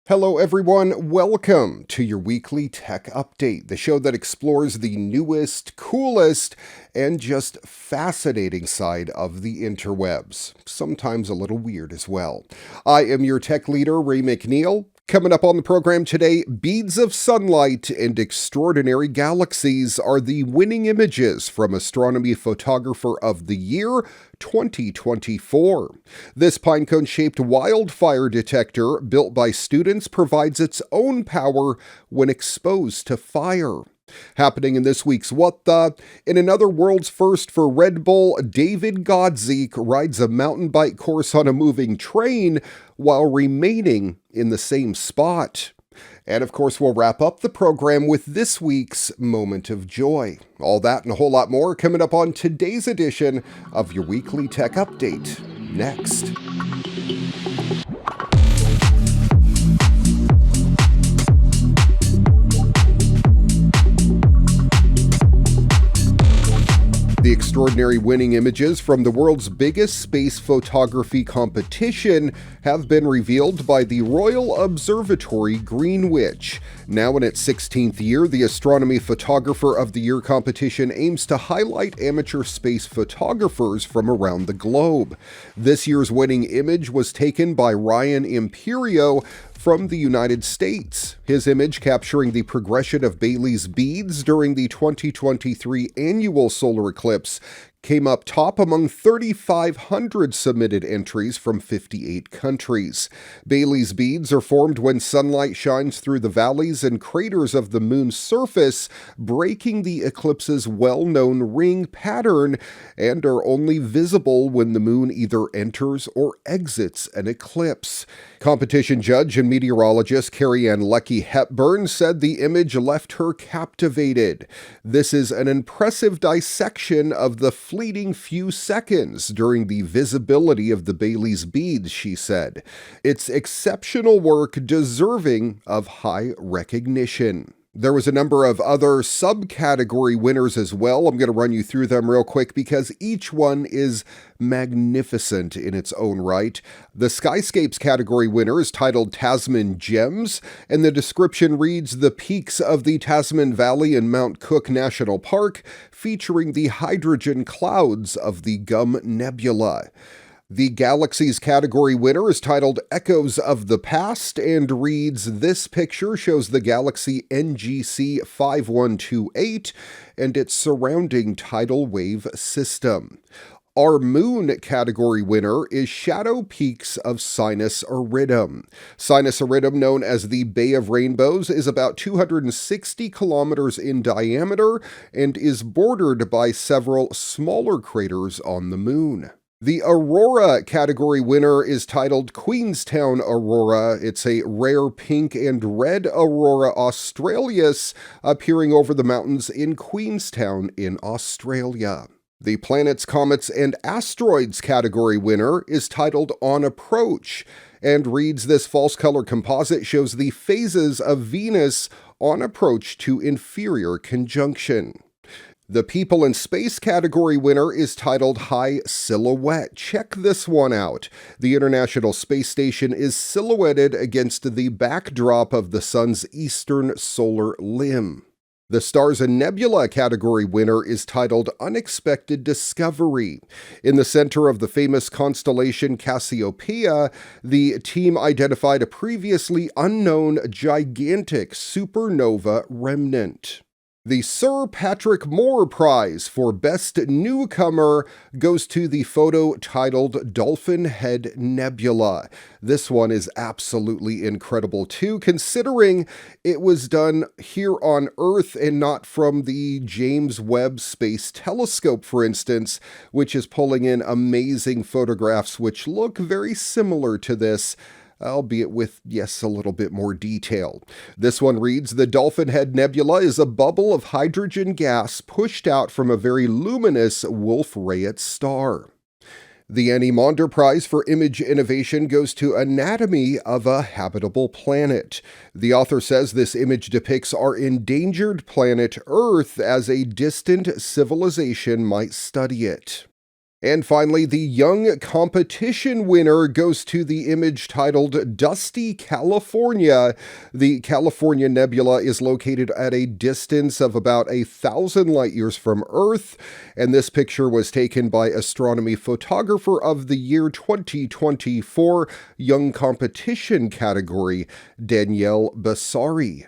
Hello everyone, welcome to your weekly tech update, the show that explores the newest, coolest, and just fascinating side of the interwebs, sometimes a little weird as well. I am your tech leader, Ray McNeil. Coming up on the program today, beads of sunlight and extraordinary galaxies are the winning images from Astronomy Photographer of the Year 2024. This pinecone-shaped wildfire detector built by students provides its own power when exposed to fire. Happening in this week's What The? In another world's first for Red Bull, David Godzik rides a mountain bike course on a moving train while remaining in the same spot. And of course, we'll wrap up the program with this week's Moment of Joy. All that and a whole lot more coming up on today's edition of your weekly tech update. Next. The extraordinary winning images from the world's biggest space photography competition have been revealed by the Royal Observatory Greenwich. Now in its 16th year, the Astronomy Photographer of the Year competition aims to highlight amateur space photographers from around the globe. This year's winning image was taken by Ryan Imperio from the United States. His image capturing the progression of Bailey's beads during the 2023 annual solar eclipse came up top among 3,500 submitted entries from 58 countries. Bailey's beads are formed when sunlight shines through the valleys and craters of the moon's surface, breaking the eclipse's well-known ring pattern, and are only visible when the moon either enters or exits an eclipse. Competition judge and meteorologist Carrie-Ann Leckie Hepburn said the image left her captivated. This is an impressive dissection of the fleeting few seconds during the visibility of the Bailey's beads, she said. It's exceptional work deserving of high recognition. There was a number of other subcategory winners as well. I'm going to run you through them real quick because each one is magnificent in its own right. The Skyscapes category winner is titled Tasman Gems, and the description reads, "The peaks of the Tasman Valley in Mount Cook National Park, featuring the hydrogen clouds of the Gum Nebula." The Galaxies category winner is titled Echoes of the Past and reads, "This picture shows the galaxy NGC 5128 and its surrounding tidal wave system." Our Moon category winner is Shadow Peaks of Sinus Iridum. Sinus Iridum, known as the Bay of Rainbows, is about 260 kilometers in diameter and is bordered by several smaller craters on the Moon. The Aurora category winner is titled Queenstown Aurora. It's a rare pink and red Aurora australis appearing over the mountains in Queenstown in Australia. The Planets, Comets, and Asteroids category winner is titled On Approach and reads, "This false color composite shows the phases of Venus on approach to inferior conjunction." The People in Space category winner is titled High Silhouette. Check this one out. The International Space Station is silhouetted against the backdrop of the sun's eastern solar limb. The Stars and Nebula category winner is titled Unexpected Discovery. In the center of the famous constellation Cassiopeia, the team identified a previously unknown gigantic supernova remnant. The Sir Patrick Moore Prize for Best Newcomer goes to the photo titled Dolphin Head Nebula. This one is absolutely incredible too, considering it was done here on Earth and not from the James Webb Space Telescope, for instance, which is pulling in amazing photographs which look very similar to this, albeit with, yes, a little bit more detail. This one reads, "The Dolphin Head Nebula is a bubble of hydrogen gas pushed out from a very luminous Wolf-Rayet star." The Annie Maunder Prize for Image Innovation goes to Anatomy of a Habitable Planet. The author says this image depicts our endangered planet Earth as a distant civilization might study it. And finally, the Young Competition winner goes to the image titled Dusty California. The California Nebula is located at a distance of about 1,000 light years from Earth, and this picture was taken by Astronomy Photographer of the year 2024 Young Competition category, Danielle Bassari.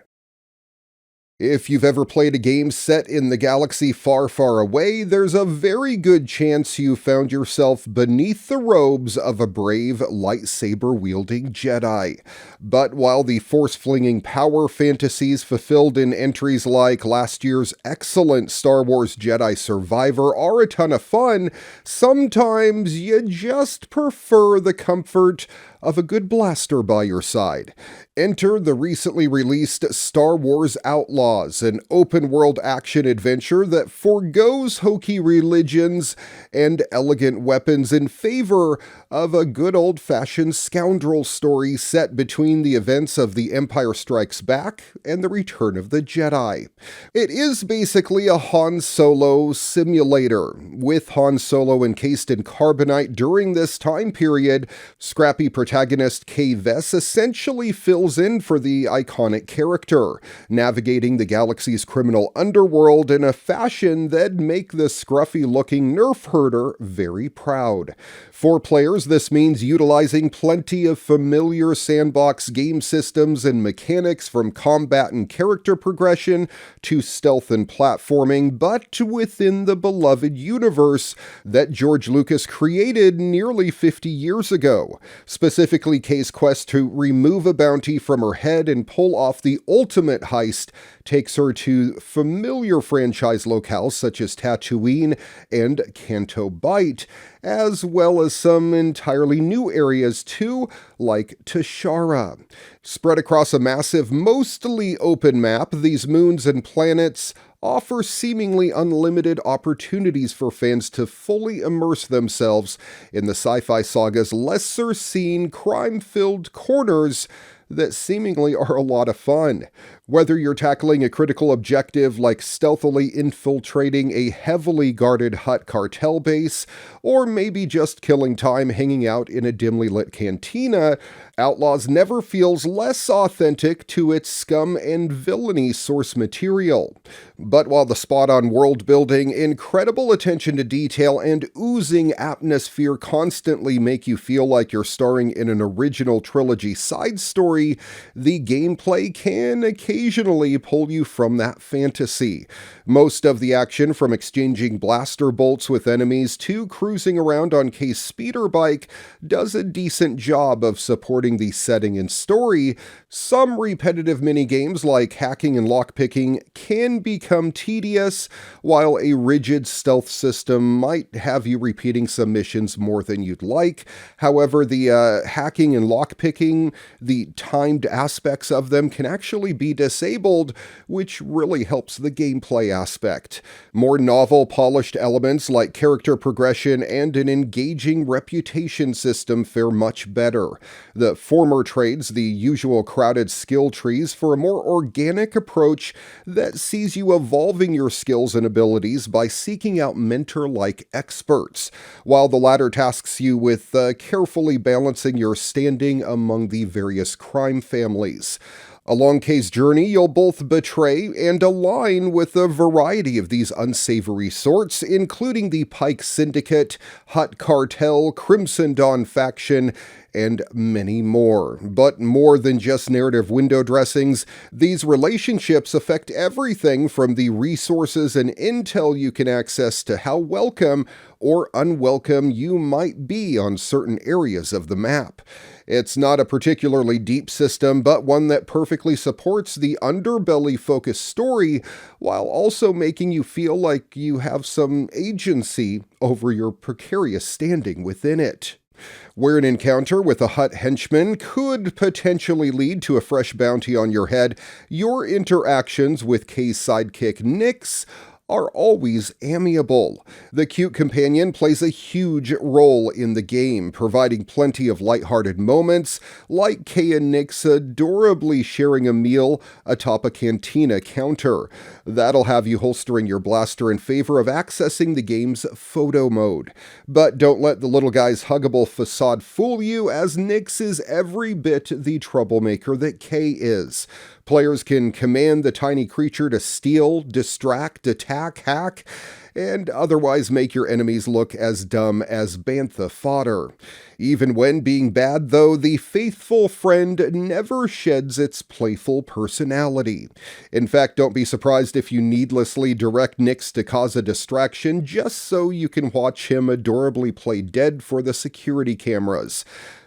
If you've ever played a game set in the galaxy far, far away, there's a very good chance you found yourself beneath the robes of a brave, lightsaber-wielding Jedi. But while the force-flinging power fantasies fulfilled in entries like last year's excellent Star Wars Jedi Survivor are a ton of fun, sometimes you just prefer the comfort of a good blaster by your side. Enter the recently released Star Wars Outlaws, an open-world action-adventure that forgoes hokey religions and elegant weapons in favor of a good old-fashioned Scoundrel story set between the events of The Empire Strikes Back and The Return of the Jedi. It is basically a Han Solo simulator. With Han Solo encased in carbonite during this time period, scrappy protagonist Kay Vess essentially fills in for the iconic character, navigating the galaxy's criminal underworld in a fashion that'd make the scruffy-looking nerf herder very proud. For players, this means utilizing plenty of familiar sandbox game systems and mechanics, from combat and character progression to stealth and platforming, but within the beloved universe that George Lucas created nearly 50 years ago. Specifically, Kay's quest to remove a bounty from her head and pull off the ultimate heist takes her to familiar franchise locales such as Tatooine and Canto Bight, as well as some entirely new areas too, like Tashara. Spread across a massive, mostly open map, these moons and planets offer seemingly unlimited opportunities for fans to fully immerse themselves in the sci-fi saga's lesser-seen, crime-filled corners that seemingly are a lot of fun. Whether you're tackling a critical objective like stealthily infiltrating a heavily guarded Hutt cartel base, or maybe just killing time hanging out in a dimly lit cantina, Outlaws never feels less authentic to its scum and villainy source material. But while the spot-on world building, incredible attention to detail, and oozing atmosphere constantly make you feel like you're starring in an original trilogy side story, the gameplay can occasionally pull you from that fantasy. Most of the action, from exchanging blaster bolts with enemies to cruising around on Kay's speeder bike, does a decent job of supporting the setting and story. Some repetitive minigames like hacking and lockpicking can become tedious, while a rigid stealth system might have you repeating some missions more than you'd like. However, the hacking and lockpicking, the timed aspects of them can actually be disabled, which really helps the gameplay aspect. More novel, polished elements like character progression and an engaging reputation system fare much better. The former trades the usual crowded skill trees for a more organic approach that sees you evolving your skills and abilities by seeking out mentor-like experts, while the latter tasks you with carefully balancing your standing among the various crime families. Along Kay's journey, you'll both betray and align with a variety of these unsavory sorts, including the Pike Syndicate, Hutt Cartel, Crimson Dawn faction, and many more. But more than just narrative window dressings, these relationships affect everything from the resources and intel you can access to how welcome or unwelcome you might be on certain areas of the map. It's not a particularly deep system, but one that perfectly supports the underbelly-focused story while also making you feel like you have some agency over your precarious standing within it. Where an encounter with a Hutt henchman could potentially lead to a fresh bounty on your head, your interactions with Kay's sidekick Nyx are always amiable. The cute companion plays a huge role in the game, providing plenty of lighthearted moments, like Kay and Nick's adorably sharing a meal atop a cantina counter. That'll have you holstering your blaster in favor of accessing the game's photo mode. But don't let the little guy's huggable facade fool you, as Nyx is every bit the troublemaker that Kay is. Players can command the tiny creature to steal, distract, attack, hack, and otherwise make your enemies look as dumb as bantha fodder. Even when being bad, though, the faithful friend never sheds its playful personality. In fact, don't be surprised if you needlessly direct Nyx to cause a distraction just so you can watch him adorably play dead for the security cameras.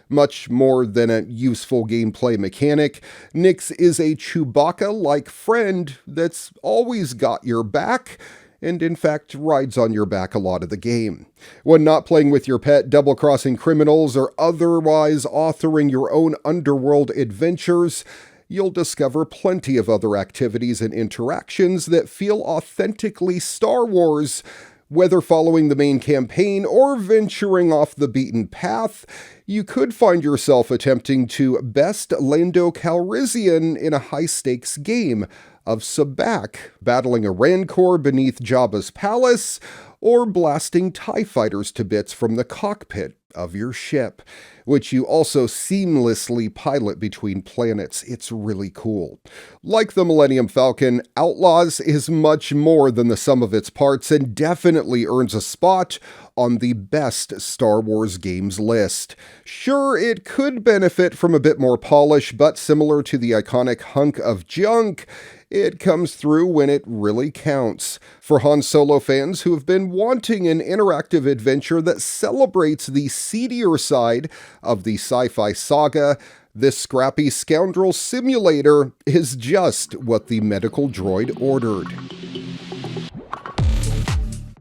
Much more than a useful gameplay mechanic, Nyx is a Chewbacca-like friend that's always got your back, and in fact rides on your back a lot of the game. When not playing with your pet, double-crossing criminals, or otherwise authoring your own underworld adventures, you'll discover plenty of other activities and interactions that feel authentically Star Wars. Whether following the main campaign or venturing off the beaten path, you could find yourself attempting to best Lando Calrissian in a high-stakes game of Sabacc, battling a Rancor beneath Jabba's palace, or blasting TIE fighters to bits from the cockpit of your ship, which you also seamlessly pilot between planets. It's really cool. Like the Millennium Falcon, Outlaws is much more than the sum of its parts and definitely earns a spot on the best Star Wars games list. Sure, it could benefit from a bit more polish, but similar to the iconic hunk of junk, it comes through when it really counts. For Han Solo fans who have been wanting an interactive adventure that celebrates the seedier side of the sci-fi saga, this scrappy Scoundrel simulator is just what the medical droid ordered.